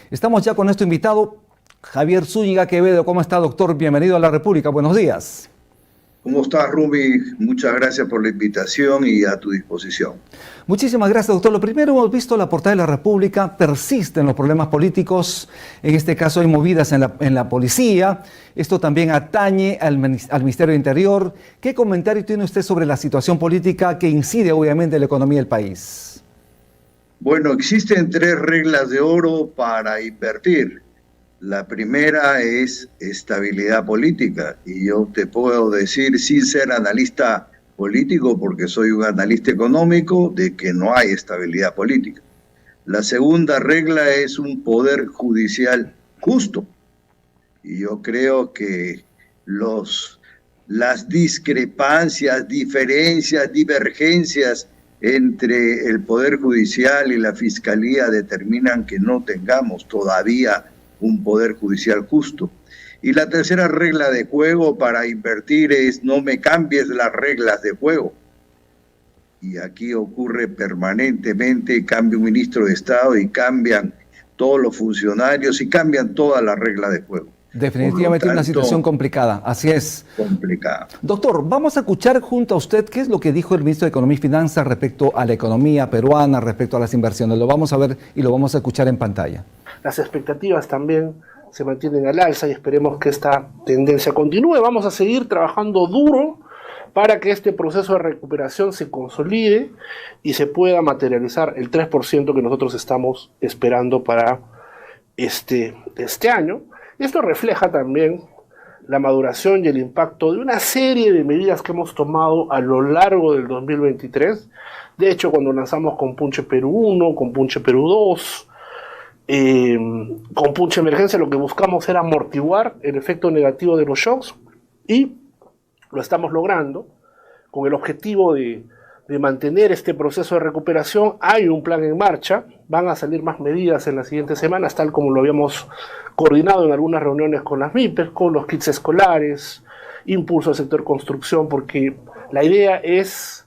Estamos ya con nuestro invitado, Javier Zúñiga Quevedo. ¿Cómo está, doctor? Bienvenido a la República. Buenos días. ¿Cómo estás, Rumi? Muchas gracias por la invitación y a tu disposición. Muchísimas gracias, doctor. Lo primero, hemos visto la portada de la República, persisten los problemas políticos, en este caso hay movidas en la policía, esto también atañe al Ministerio de Interior. ¿Qué comentario tiene usted sobre la situación política que incide obviamente en la economía del país? Bueno, existen 3 reglas de oro para invertir. La primera es estabilidad política, y yo te puedo decir, sin ser analista político, porque soy un analista económico, de que no hay estabilidad política. La segunda regla es un poder judicial justo, y yo creo que las discrepancias, diferencias, divergencias entre el Poder Judicial y la Fiscalía determinan que no tengamos todavía un Poder Judicial justo. Y la tercera regla de juego para invertir es: no me cambies las reglas de juego. Y aquí ocurre permanentemente, cambia un ministro de Estado y cambian todos los funcionarios y cambian todas las reglas de juego. Definitivamente una situación complicada, así es. Complicada. Doctor, vamos a escuchar junto a usted qué es lo que dijo el ministro de Economía y Finanzas respecto a la economía peruana, respecto a las inversiones. Lo vamos a ver y lo vamos a escuchar en pantalla. Las expectativas también se mantienen al alza y esperemos que esta tendencia continúe. Vamos a seguir trabajando duro para que este proceso de recuperación se consolide y se pueda materializar el 3% que nosotros estamos esperando para este año. Esto refleja también la maduración y el impacto de una serie de medidas que hemos tomado a lo largo del 2023. De hecho, cuando lanzamos Compunche Perú 1, Compunche Perú 2, con Punche Emergencia, lo que buscamos era amortiguar el efecto negativo de los shocks, y lo estamos logrando con el objetivo de mantener este proceso de recuperación. Hay un plan en marcha, van a salir más medidas en las siguientes semanas, tal como lo habíamos coordinado en algunas reuniones con las MIPES, con los kits escolares, impulso al sector construcción, porque la idea es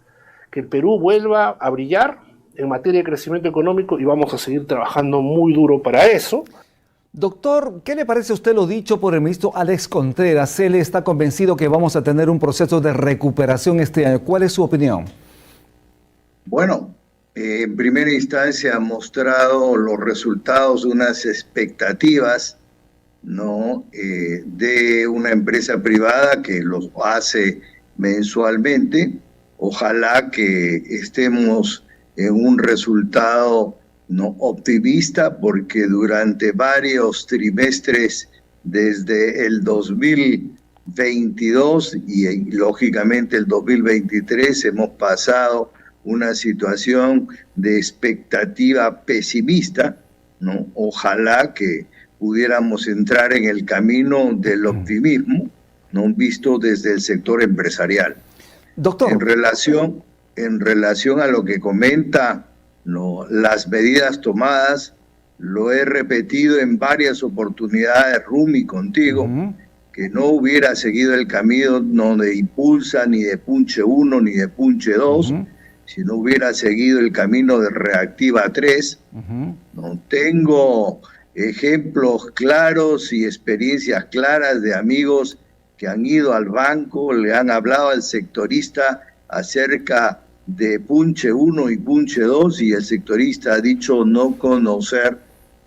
que el Perú vuelva a brillar en materia de crecimiento económico y vamos a seguir trabajando muy duro para eso. Doctor, ¿qué le parece a usted lo dicho por el ministro Alex Contreras? Él está convencido que vamos a tener un proceso de recuperación este año. ¿Cuál es su opinión? Bueno, en primera instancia ha mostrado los resultados de unas expectativas, ¿no?, de una empresa privada que los hace mensualmente. Ojalá que estemos en un resultado no optimista, porque durante varios trimestres desde el 2022 y lógicamente el 2023 hemos pasado una situación de expectativa pesimista, ¿no? Ojalá que pudiéramos entrar en el camino del optimismo, ¿no?, visto desde el sector empresarial. Doctor, en relación a lo que comenta, ¿no?, las medidas tomadas, lo he repetido en varias oportunidades, Rumi, contigo, que no hubiera seguido el camino no de Impulsa, ni de Punche 1, ni de Punche 2, si no hubiera seguido el camino de Reactiva 3. No tengo ejemplos claros y experiencias claras de amigos que han ido al banco, le han hablado al sectorista acerca de Punche 1 y Punche 2, y el sectorista ha dicho no conocer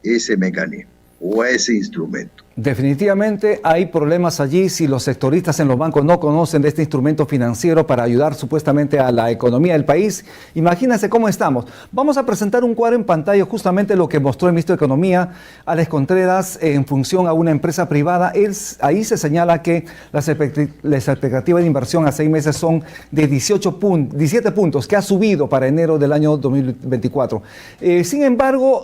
ese mecanismo o ese instrumento. definitivamente hay problemas allí si los sectoristas en los bancos no conocen de este instrumento financiero para ayudar supuestamente a la economía del país. Imagínense cómo estamos. Vamos a presentar un cuadro en pantalla, justamente lo que mostró el ministro de Economía, Alex Contreras, en función a una empresa privada. Ahí se señala que las expectativas de inversión a 6 meses son de 17 puntos, que ha subido para enero del año 2024. Sin embargo,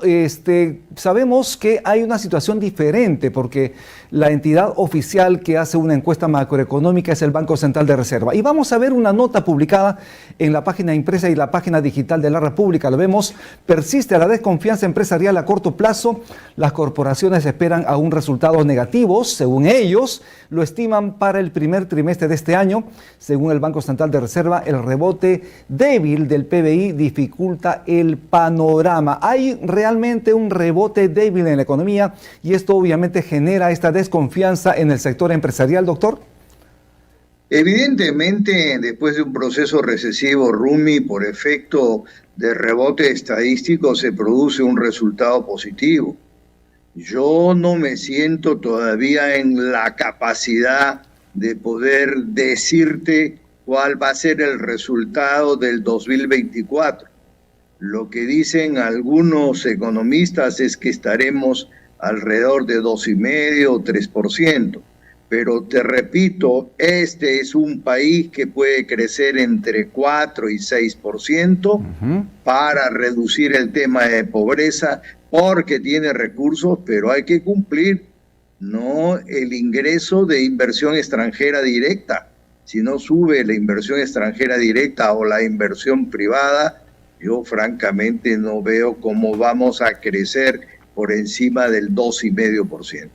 sabemos que hay una situación diferente, porque porque la entidad oficial que hace una encuesta macroeconómica es el Banco Central de Reserva. Y vamos a ver una nota publicada en la página impresa y la página digital de la República. Lo vemos, persiste la desconfianza empresarial a corto plazo. Las corporaciones esperan aún resultados negativos, según ellos, lo estiman para el primer trimestre de este año. Según el Banco Central de Reserva, el rebote débil del PBI dificulta el panorama. Hay realmente un rebote débil en la economía y esto obviamente genera esta desconfianza en el sector empresarial, doctor. Evidentemente, después de un proceso recesivo, Rumi, por efecto de rebote estadístico, se produce un resultado positivo. Yo no me siento todavía en la capacidad de poder decirte cuál va a ser el resultado del 2024. Lo que dicen algunos economistas es que estaremos alrededor de 2,5 o 3%. Pero te repito, este es un país que puede crecer entre 4 y 6% para reducir el tema de pobreza, porque tiene recursos, pero hay que cumplir no el ingreso de inversión extranjera directa. Si no sube la inversión extranjera directa o la inversión privada, yo francamente no veo cómo vamos a crecer por encima del 2,5%.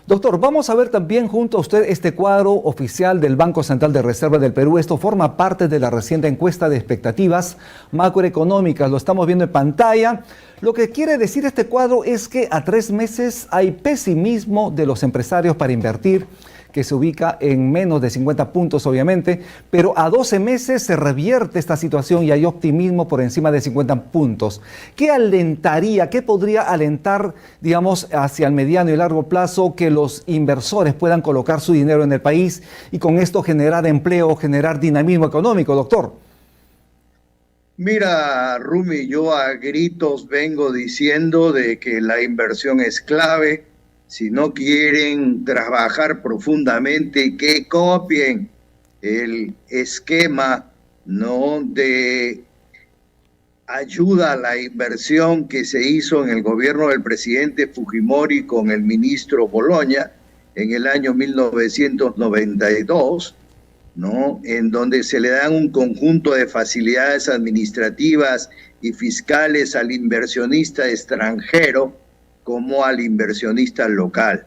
Doctor, vamos a ver también junto a usted este cuadro oficial del Banco Central de Reserva del Perú. Esto forma parte de la reciente encuesta de expectativas macroeconómicas. Lo estamos viendo en pantalla. Lo que quiere decir este cuadro es que a 3 meses hay pesimismo de los empresarios para invertir, que se ubica en menos de 50 puntos obviamente, pero a 12 meses se revierte esta situación y hay optimismo por encima de 50 puntos. ¿Qué alentaría, qué podría alentar, digamos, hacia el mediano y largo plazo que los inversores puedan colocar su dinero en el país y con esto generar empleo, generar dinamismo económico, doctor? Mira, Rumi, yo a gritos vengo diciendo de que la inversión es clave. Si no quieren trabajar profundamente, que copien el esquema, ¿no?, de ayuda a la inversión que se hizo en el gobierno del presidente Fujimori con el ministro Boloña en el año 1992, ¿no?, en donde se le dan un conjunto de facilidades administrativas y fiscales al inversionista extranjero como al inversionista local.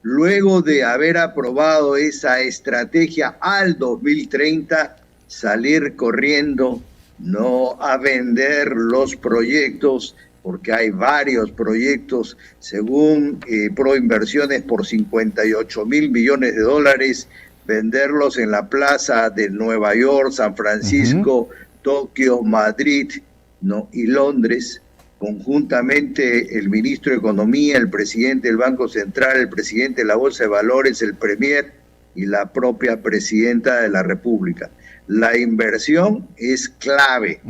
Luego de haber aprobado esa estrategia al 2030, salir corriendo, no a vender los proyectos, porque hay varios proyectos, según Proinversiones, por 58,000 millones de dólares, venderlos en la plaza de Nueva York, San Francisco, Tokio, Madrid, ¿no?, y Londres. Conjuntamente el ministro de Economía, el presidente del Banco Central, el presidente de la Bolsa de Valores, el premier y la propia presidenta de la República. La inversión es clave,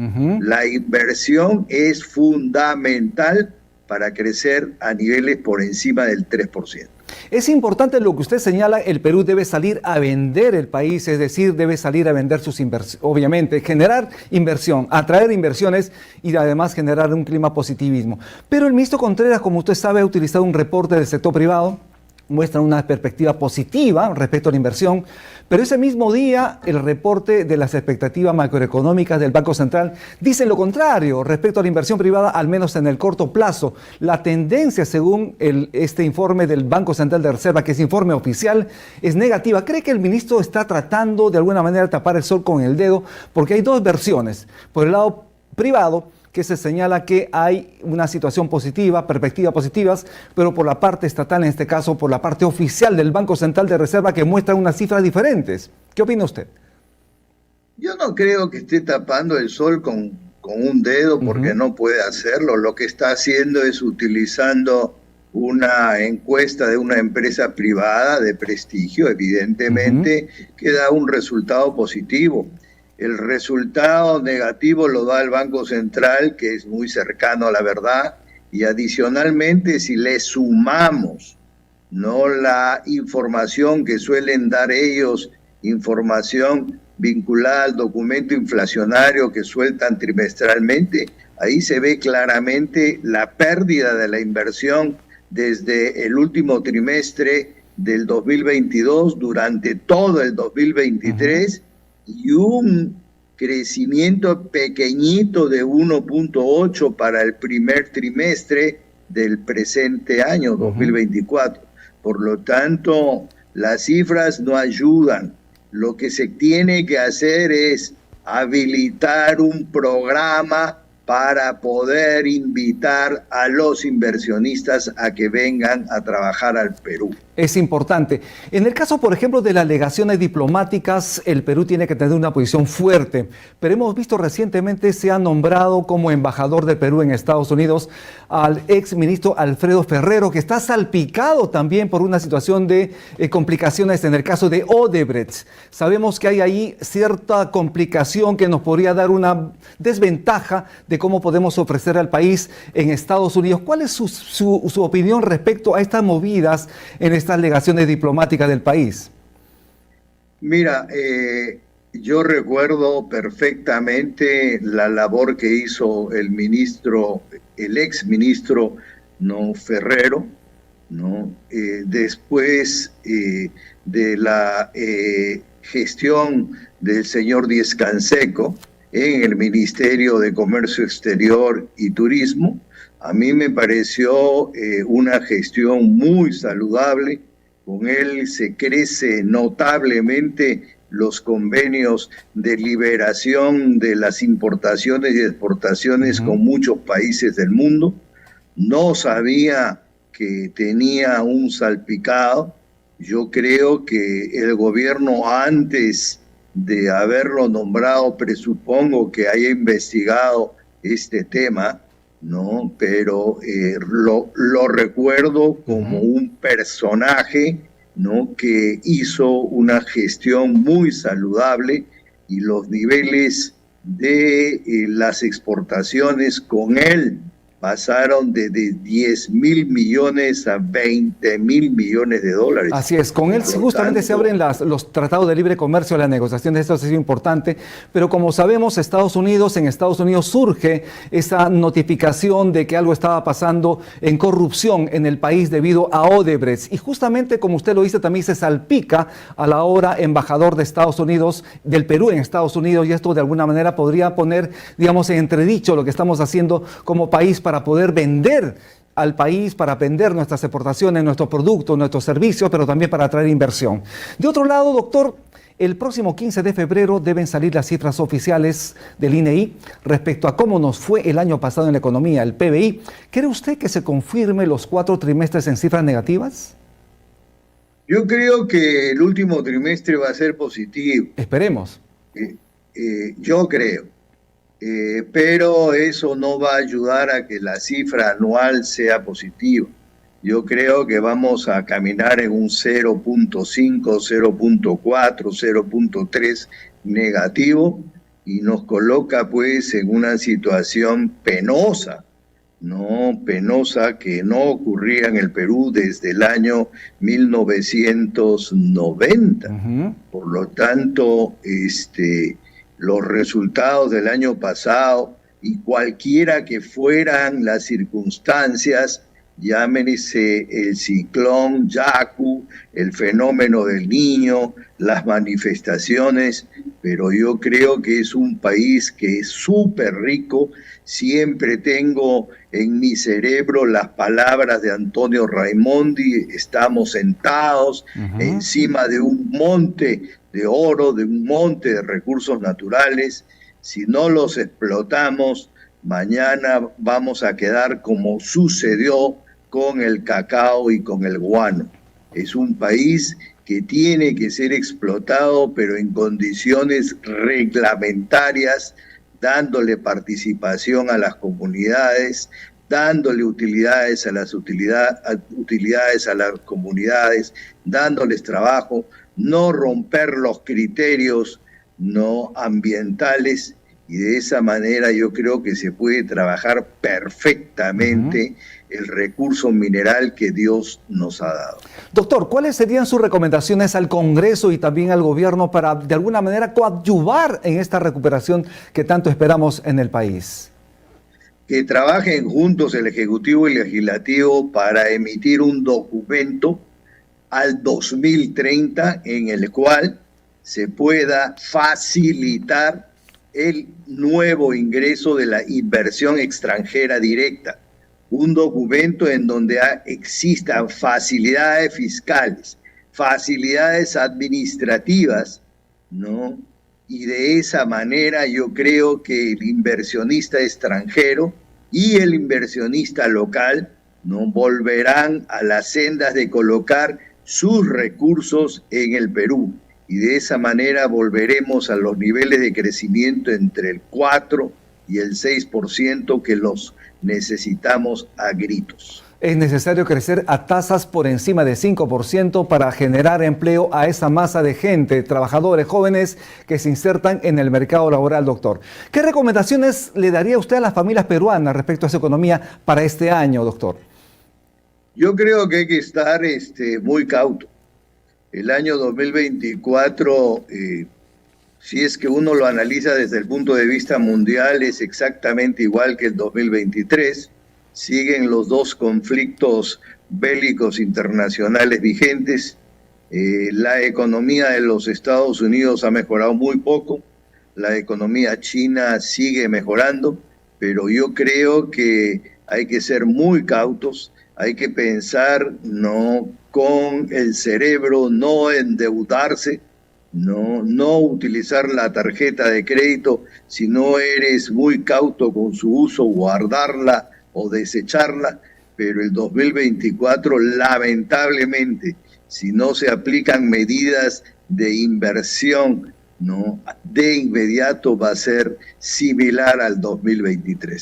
la inversión es fundamental para crecer a niveles por encima del 3%. Es importante lo que usted señala, el Perú debe salir a vender el país, es decir, debe salir a vender sus inversiones, obviamente, generar inversión, atraer inversiones y además generar un clima positivismo. Pero el ministro Contreras, como usted sabe, ha utilizado un reporte del sector privado, muestra una perspectiva positiva respecto a la inversión, pero ese mismo día el reporte de las expectativas macroeconómicas del Banco Central dice lo contrario respecto a la inversión privada, al menos en el corto plazo. La tendencia, según este informe del Banco Central de Reserva, que es informe oficial, es negativa. ¿Cree que el ministro está tratando de alguna manera de tapar el sol con el dedo? Porque hay dos versiones. Por el lado privado, que se señala que hay una situación positiva, perspectivas positivas, pero por la parte estatal, en este caso por la parte oficial del Banco Central de Reserva, que muestra unas cifras diferentes. ¿Qué opina usted? Yo no creo que esté tapando el sol con un dedo, porque no puede hacerlo. Lo que está haciendo es utilizando una encuesta de una empresa privada de prestigio, evidentemente, que da un resultado positivo. El resultado negativo lo da el Banco Central, que es muy cercano a la verdad, y adicionalmente si le sumamos, ¿no?, la información que suelen dar ellos, información vinculada al documento inflacionario que sueltan trimestralmente, ahí se ve claramente la pérdida de la inversión desde el último trimestre del 2022 durante todo el 2023 y un crecimiento pequeñito de 1.8 para el primer trimestre del presente año 2024. Por lo tanto, las cifras no ayudan. Lo que se tiene que hacer es habilitar un programa para poder invitar a los inversionistas a que vengan a trabajar al Perú. Es importante. En el caso, por ejemplo, de las legaciones diplomáticas, el Perú tiene que tener una posición fuerte, pero hemos visto recientemente se ha nombrado como embajador del Perú en Estados Unidos al exministro Alfredo Ferrero, que está salpicado también por una situación de complicaciones en el caso de Odebrecht. Sabemos que hay ahí cierta complicación que nos podría dar una desventaja de cómo podemos ofrecer al país en Estados Unidos. ¿Cuál es su opinión respecto a estas movidas en estas legaciones diplomáticas del país? Mira, yo recuerdo perfectamente la labor que hizo el exministro Ferrero, después de la gestión del señor Díez Canseco en el Ministerio de Comercio Exterior y Turismo. A mí me pareció una gestión muy saludable. Con él se crece notablemente los convenios de liberación de las importaciones y exportaciones con muchos países del mundo. No sabía que tenía un salpicado. Yo creo que el gobierno, antes de haberlo nombrado, presupongo que haya investigado este tema, pero lo recuerdo como un personaje, que hizo una gestión muy saludable, y los niveles de las exportaciones con él pasaron de 10.000 millones a 20.000 millones de dólares. Así es, con él justamente se abren los tratados de libre comercio, la negociación de esto ha sido importante, pero como sabemos, en Estados Unidos surge esa notificación de que algo estaba pasando en corrupción en el país debido a Odebrecht, y justamente como usted lo dice, también se salpica a la hora embajador de Estados Unidos, del Perú en Estados Unidos, y esto de alguna manera podría poner, digamos, en entredicho lo que estamos haciendo como país para poder vender al país, para vender nuestras exportaciones, nuestros productos, nuestros servicios, pero también para atraer inversión. De otro lado, doctor, el próximo 15 de febrero deben salir las cifras oficiales del INEI respecto a cómo nos fue el año pasado en la economía, el PBI. ¿Cree usted que se confirme los 4 trimestres en cifras negativas? Yo creo que el último trimestre va a ser positivo. Esperemos. Yo creo. Pero eso no va a ayudar a que la cifra anual sea positiva. Yo creo que vamos a caminar en un 0.5, 0.4, 0.3 negativo, y nos coloca pues en una situación penosa, penosa, que no ocurría en el Perú desde el año 1990. Por lo tanto, los resultados del año pasado, y cualquiera que fueran las circunstancias, llámense el ciclón Yaku, el fenómeno del Niño, las manifestaciones, pero yo creo que es un país que es súper rico. Siempre tengo en mi cerebro las palabras de Antonio Raimondi: estamos sentados encima de un monte de oro, de un monte de recursos naturales. Si no los explotamos, mañana vamos a quedar como sucedió con el cacao y con el guano. Es un país que tiene que ser explotado, pero en condiciones reglamentarias, dándole participación a las comunidades, dándole utilidades a las comunidades, dándoles trabajo, no romper los criterios ambientales, y de esa manera yo creo que se puede trabajar perfectamente el recurso mineral que Dios nos ha dado. Doctor, ¿cuáles serían sus recomendaciones al Congreso y también al gobierno para de alguna manera coadyuvar en esta recuperación que tanto esperamos en el país? que trabajen juntos el Ejecutivo y el Legislativo para emitir un documento al 2030 en el cual se pueda facilitar el nuevo ingreso de la inversión extranjera directa. Un documento en donde existan facilidades fiscales, facilidades administrativas, ¿no? Y de esa manera yo creo que el inversionista extranjero y el inversionista local no volverán a las sendas de colocar sus recursos en el Perú. Y de esa manera volveremos a los niveles de crecimiento entre el 4 y el 6% que los necesitamos a gritos. Es necesario crecer a tasas por encima de 5% para generar empleo a esa masa de gente, trabajadores jóvenes que se insertan en el mercado laboral, doctor. ¿Qué recomendaciones le daría usted a las familias peruanas respecto a su economía para este año, doctor? Yo creo que hay que estar muy cauto. El año 2024, si es que uno lo analiza desde el punto de vista mundial, es exactamente igual que el 2023. Siguen los dos conflictos bélicos internacionales vigentes. La economía de los Estados Unidos ha mejorado muy poco. La economía china sigue mejorando, pero yo creo que hay que ser muy cautos. Hay que pensar no con el cerebro, no endeudarse, no utilizar la tarjeta de crédito. Si no eres muy cauto con su uso, guardarla o desecharla, pero el 2024 lamentablemente, si no se aplican medidas de inversión, de inmediato va a ser similar al 2023.